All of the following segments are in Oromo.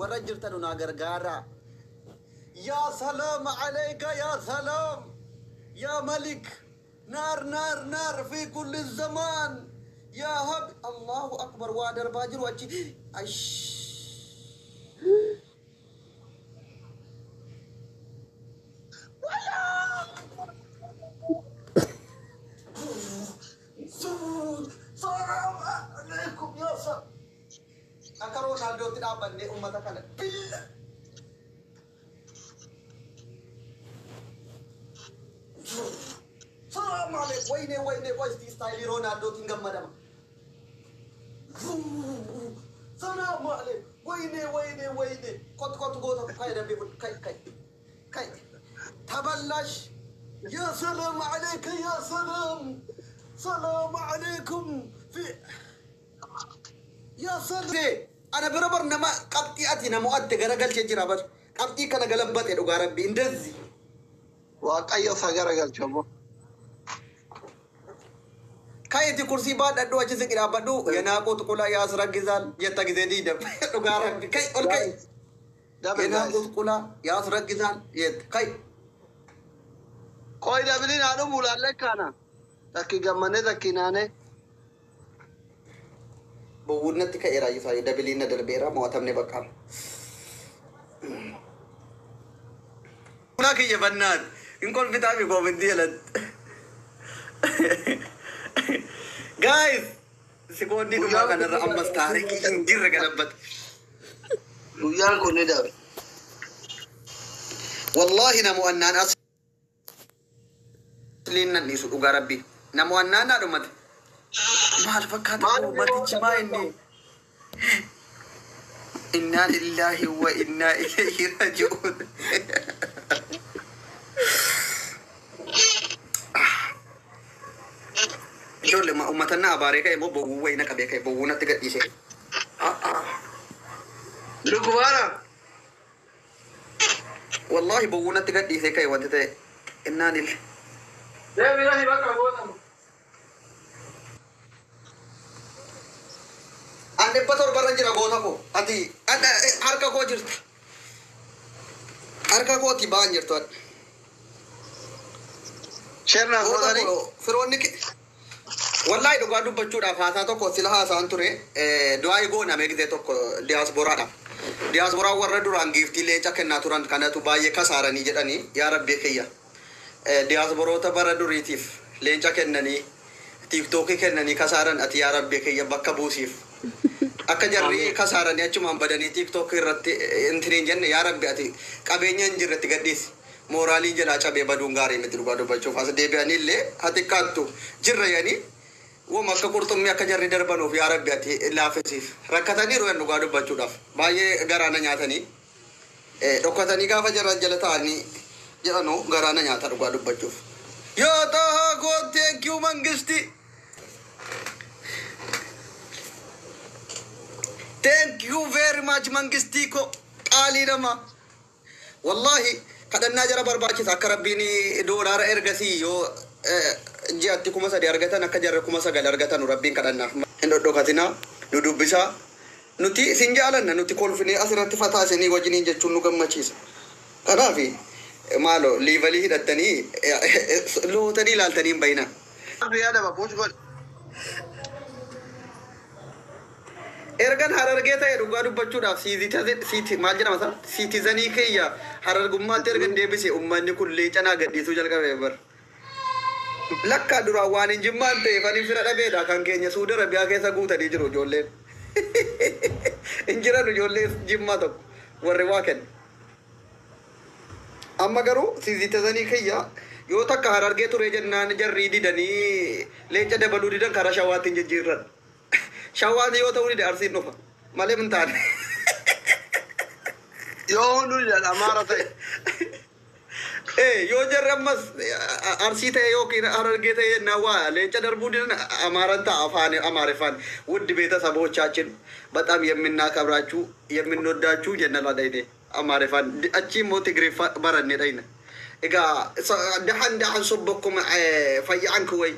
ورجلتنا ناقرقارا. يا سلام عليك يا سلام يا ملك. نار نار نار في كل الزمان يا هب. الله أكبر وادر باجر وجه أش. سلام عليكم يا سلام. أكرون هذا تلعبن أمتك أنا بالله. سلام عليكم. ويني ويني ويستي ستايل رونالدو تنجم مدام. سلام عليكم. ويني ويني ويني. كت كت غوتا كاي ربي كاي كاي كاي. تبلش. يا سلام عليك يا سلام. سلام عليكم في. يا سلام. أنا بربر نما قبتي أتي نموات تجرجل شجرة بس قبتي كنا قلبت يا دوغارب بيندزي. واقعي فجرجل شباب. كايتي كرسي بعد أدو أجلس كده بدو يناقو تقول يا أسرع جزال يتجددي دم دوغارب كاي أول كاي. يناقو تقول يا أسرع جزال يت كاي. كوي دبلين أنا مولا لك أنا. تكي جمانة تكي نانة. بقولنا تك إيرا يساعي دبلين دلبيرا ما تمني بكام. هناك يبنان إنكم بتعبي كوميدي لد. Guys, sekondi dua kan rampas tarik injir kalabat. Luyang kau ni dah. Wallahi namu annan aslin nanti suku garabi. Namu annan ada mat. Mal fakat aku mati cuma ini. Inna lillahi wa inna ilaihi raji'un. Jole ma umatana abare kay mo bogu way na kabe kay bogu na tigat ise. Lugwara. Wallahi bogu na tigat ise kay wante te inna lil. Dia bilang ni bakal buat apa? Ande pator baran jira gona ko. Ati ada harka ko jirta. Harka ko ti ban jirta. Sherna gona ni. Firwonni ki wallahi do gadu baccuda fata to ko silaha santure doay gona megde to ko diaspora da diaspora warra duran gifti le chakenna turan kanatu baye kasarani jedani ya rabbi kiyya diaspora ta bara duritif le chakennani tiktok kennani kasaran ati ya rabbi kiyya bakka busif akka jarri kasarani achuma badani tiktok irratti intinin jenne ya rabbi ati qabenya injirratti gaddis morali jala chabe badungari mitru gadu baccu fas debiani le hatikattu jirra yani وما كقولتم يا كجري دربانو في عرب بيتي لا فسيف ركتني روين نقعد بتشوف باي غرانا نياتني ركتني كافة جران جلتاني جانو غرانا نياتا نقعد بتشوف يا تها God thank you mangisti thank you very much mangisti ko قالي رما والله قد الناجر برباكي سكربيني دولار إرجسي يو جاتي كم سادي أرجعتنا كجار كم ساقال أرجعتنا ربين كرنا إنه دوكاتنا ندوب بيسا نتي سنجالنا نتي كل فيني أسرع تفتح سني وجني جتشونو كم ما شيء كذا في مالو ليفلي هدتني لو تاني لالتني بينا Riyada bagus kok. Ergan harar geta ya ruga dubba chuda siti majina masa citizeni kayya harar gumma tergan debisi ummanni kulle cana gaddi su jalga beber lakka dura wani jimmante fani fira dabe da kan kenya su dara biya kesa guta di jiro jolle injira do jolle jimma to warre waken amma garu citizeni kayya yo takka harar getu rejennan jarri didani leca debalu didan karashawatin jijirran شوالي يو تولي دي أرسين نوفا مالي من تاني يو نولي الأمارة تي إيه يو جرمس أرسيته يو كي أرجيته نوا ليش دربودين أمارة تا أفاني أمارة فان ود بيتا سبو تشاچن بتام يمنا كبراچو يمن نوداچو جنلا دايدي أمارة فان أشي موتي غريفا براني داينا إيجا دحن صبكم في عنكوي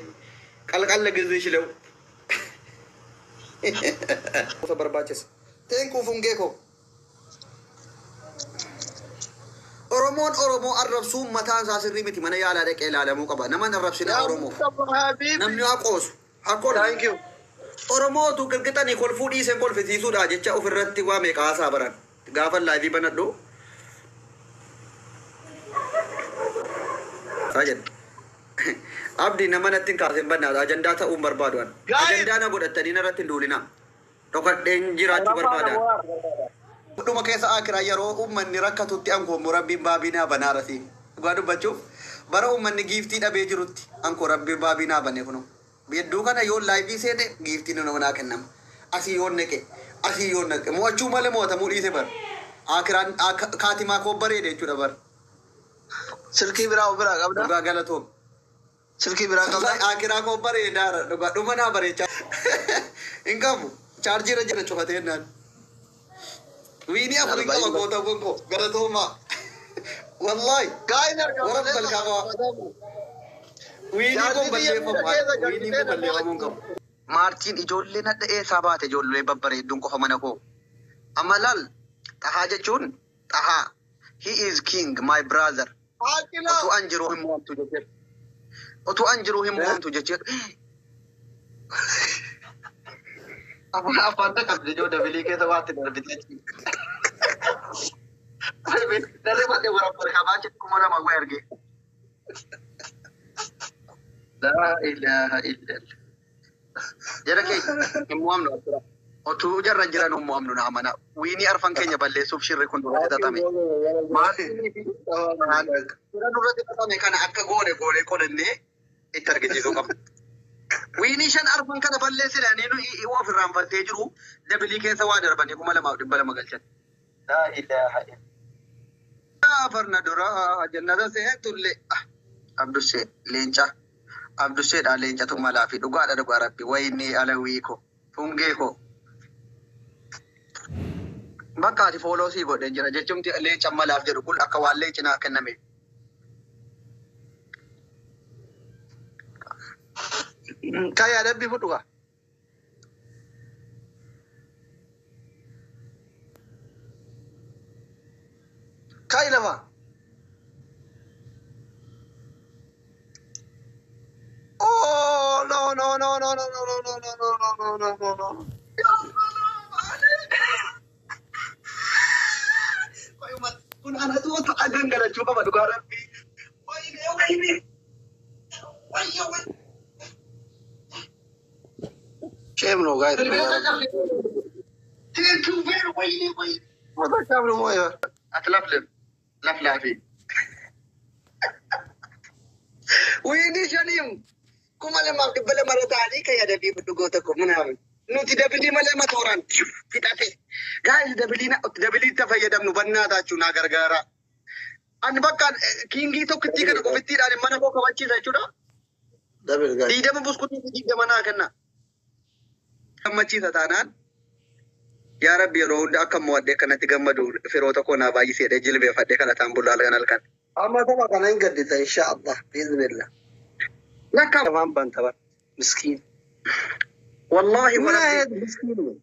كال جزيش لو صبر باچس تنكو فونجيكو Oromoo arrabsuun mataan isaa sirrii miti mana yaalaa dhaqee ilaalamuu qaba. Nama arrabsina Oromoo. Namni haqoosu. Hakoon. Thank you. Oromootu qirqixanii kolfuu dhiisee kolfisiisuudha jecha ofirratti waa meeqa haasaa baran. Gaafa laayivii banadhu. Rajan. Abdi nama natti hin kaasin bannaadha. Ajandaa ta'uun barbaaduan. Ajandaa na godhattanii narratti hin duulina. Dhokadheen jiraachuu barbaadan. Dhuma keessa akiraa yeroo uummanni rakkatutti ankoo rabbiin baabinaa banaarasi. Dhugaa dubbachuuf bara uummanni giiftii dhabee jirutti ankoo rabbiin baabinaa banee kunuun. Bedduu kana yoo laayivii seete giiftiin nama kennama. Asii yoo neqe asii yoo neqe mo'achuu malee mo'atamuu dhiise bara. Akiraan kaatimaa koo bareede jechuudha bara. Silkii biraa of biraa qabda. Dhugaa galatoom. Silkii biraa qabda. Akiraa koo bareedaadha. Dhugaa dhuma naa bareechaa. Hin qabu. Chaarjiira jala cufatee naan. Wiini afurii qaba goota gonko galatoomaa. Wallahi. Gaa'in argama. Warra balqabaa. Wiini kun balleeffamaa. Wiini kun balleeffamuun qabu. Maartiin ijoollee nadha eessaa baate ijoollee babbareedduun qofa mana koo. Amma laal Tahaa jechuun Tahaa. He is king my brother. Otu an jiru hin mo'amtu jechuudha. Otu an jiru hin mo'amtu jechuudha. Afaan qabdi ijoo dabilii keessa waatti darbitee. Daree malee waraabaa qabaa jechuun kuma nama wayii argee. La ilaha illallah. Jara keenya hin mo'amnu asirra. Otuu jarra jiran hin mo'amnu na amana. Wiini arfan keenya balleessuuf shirri kun duratti xaxame. Sira duratti xaxame kana akka goone qolannee itti argisiisuu qabna. Wiini shan arfan kana balleessinanii nu ofirraan faltee jiru dabilii keessa waa darbanii 2,200 galchan. La ilaha illallah. Farna dura jannata seentullee Abdussee leenca. Abdusseedha leencatu malaa fi dhugaadha dhugaa rabbi wayinii alawii ko fungee ko. Bakka ati fooloo sii godhee jira jechumti leenca malaaf jedhu kun akka waan leencinaa kenname. Kaya dabbi fudhuga. Kai lama. Oh no no no no no no no no no no no no no no. Kun ana tuh agan gara coba batu garam. Wahini. Shame no guys. Mata kamu mau ya? Laf-lafi. Wahini shanim. Kumala mak dibala maratani kayak ada bibu gota ko menawi. Nuti dabili male matoran. Fitate. Guys dabili tafayyadam nu banna ta chuna gargara. An bakkan kingi to ketika ko fitti dane mana ko kawachi sa chuda. Dabil guys. Di dama buskuti di mana kanna. Kamachi ta tanan. Ya Rabbi round akka mowadde kanatti gammadu firoota ko na baay'isee de jilbe fadde kana tambulal kanal kan. Amma tama kana ingadita insha Allah biiznillah. Laka Tamam bantabar. Miskin. والله ولا هذا مسكين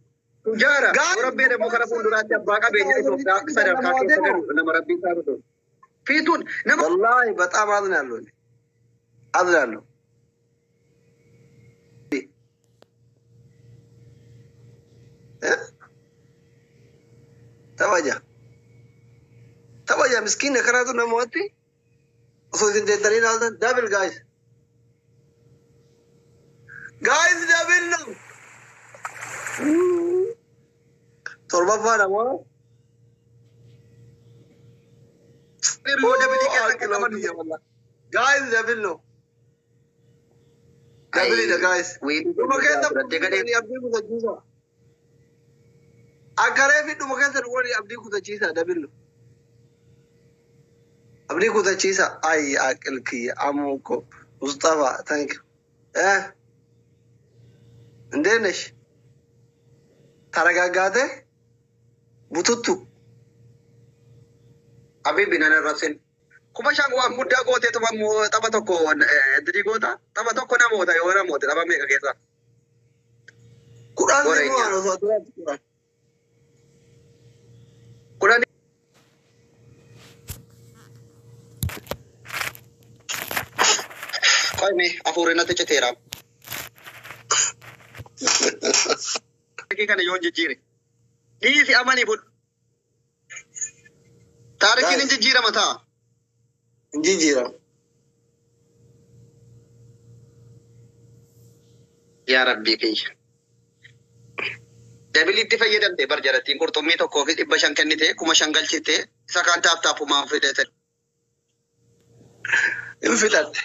جارة وربي ده مخرب ودرات باقى بيني وبين أكثر كاكي لما ربي صاروا فيتون والله بتأم أذن اللون أذن اللون توجه مسكين كنا تنا موتي أصلا تدرين هذا دبل guys دبل نو تربة فانا ما guys دبل نو دبل ده guys ما كذا بدي أبدي كذا جيسا أكره في ما كذا نقولي أبدي كذا جيسا دبل نو أبدي كذا جيسا أي أكل كي أموكو مصطفى thank you عندناش ترى بوتوتو أبي بينا الرسل كم شان وام مدة قوتي تبى تبى دري قوتا تبى تكون موتا يورا موتا تبى ميكا كذا قرآن قايمة أفورنا تجتيرا كي كان يون جيري ليه في أماني بود تاريخ إن جيرا متى جيرا يا ربي كي دبلي تفيد أنت برجرتين كرتومي تو كوفيد إبشان كنيته كم شانغال شيته سكان تاب ما في ده انفلت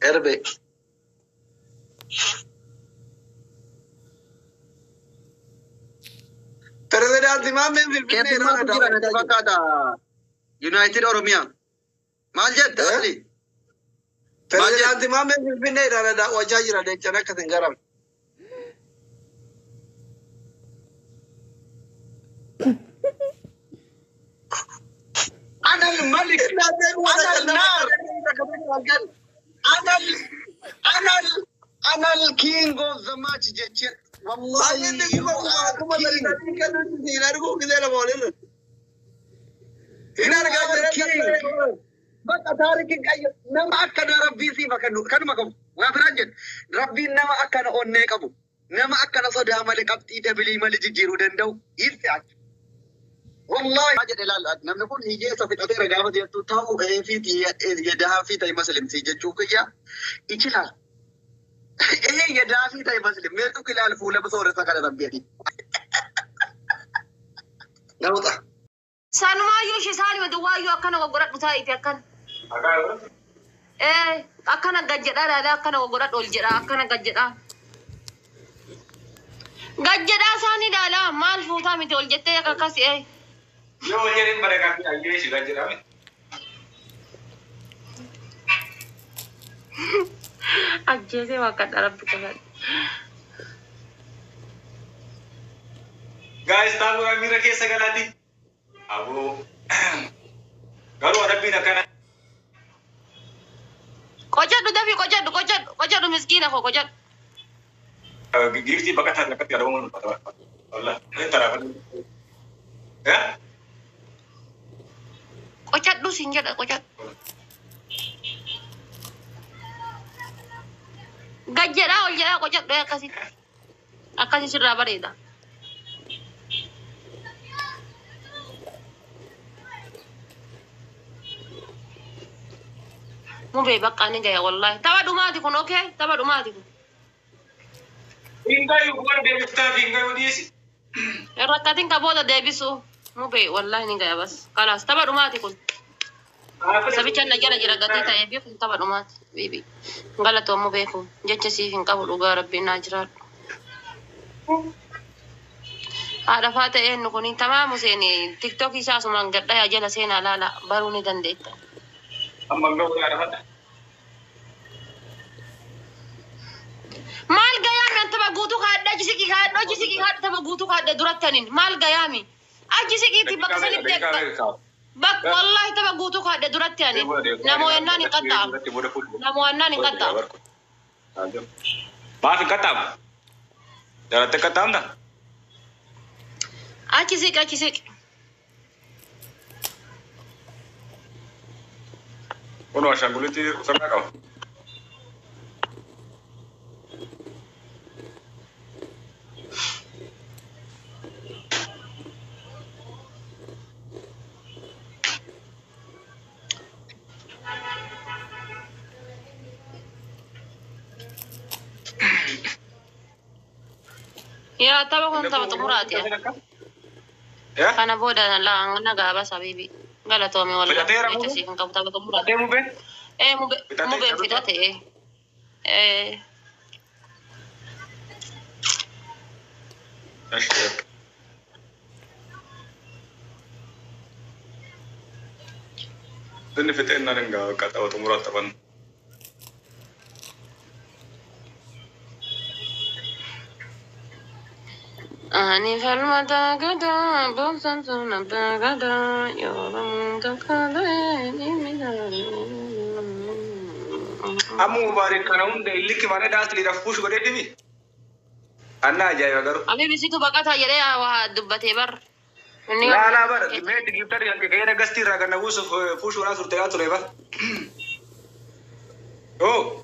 اربي president ما من في كيف ما تجينا نتفق هذا يونايتد أوروميا ما جد أهلي president ما من في البنية ده وجاجرة ده جنا كتنجرم أنا الملك أنا النار أنا الكينج أوف ذا ماتش جتشر والله بقى تاريخ نما أكنا ربي في مكانه كانوا مكانه وافرجن ربي نما أكنا أونك أبو نما أكنا صدها ملك أبتي تبلي ملك جيرو دندو يفعل والله أجد لا نحن نقول هي سافت أتى رجعوا دي تطاو في تي يدها في تاي مسلم سيجت شو كيا إيشلا يدها في تاي مسلم ما تو كلا الفولة بصورة سكر ربي دي نوتا سانو ما يوشي سالي ودوايو أكنا وقرات بتاعي تأكل أكنا جدّا لا أكنا وقرات أولجرا أكنا جدّا ساني لا ما الفوتا متى أولجتة يا كاسي Yo jadi mereka aja sih gak jelas. Aja sih makan Arab bukan. Guys, tahu Amira kayak segalati. Abu, kalau ada pina kana. Kocak tu tapi kocak tu miskin aku kocak. Gifti bakat hati ada orang Allah, ini terapan. Ya? Kocak tu sinjat kocak. Gajah dah kocak dia kasih sudah apa dah. Mau bebak ane gaya wallahi. Tawa rumah di kono okay? Tawa rumah di kono. Ingai bukan dia kita ingai dia sih. Rakatin kabola debisu. Mau be wallahi ni gaya bas. Kalas tawa rumah di kono. Sabi chan najara jira gati ta ebi kun tawa rumah bibi. Ngala to mau be ko. Jacha si hin kabul uga rabbi najrat. Ada fata en ko ni tamamu seni TikTok isa suman gadda ya jala sena lala baru ni dandeta. Amma nggak boleh ada mana. Mal gayami anta bagutu kada jisiki kada ta bagutu kada duratanin mal gayami ajisiki ti baksali tek bak wallahi ta bagutu kada duratanin namo enani qatam Maaf katam. Darat katam dah. Ajisik Ono asan kulit itu sama kau. Ya tahu kan tahu tumurat ya. Ya? Karena boda lang nagaba sa bibi. Gala to mi wallahi. Ito si kan tahu tumurat. Ada mu be? Mo be fitate Asyik. Ini fitain na rin kata waktu murah tapan. Ani falmata gada bamsan sana gada yoram kakada Amu bari kana unde iliki mana das li rafpush gode tv. Anna jaya garu. Abi bisitu bakata yere wa dubbate bar. La bar met giftar yang kaya gasti raga na usu push wala surte gato leba. Oh.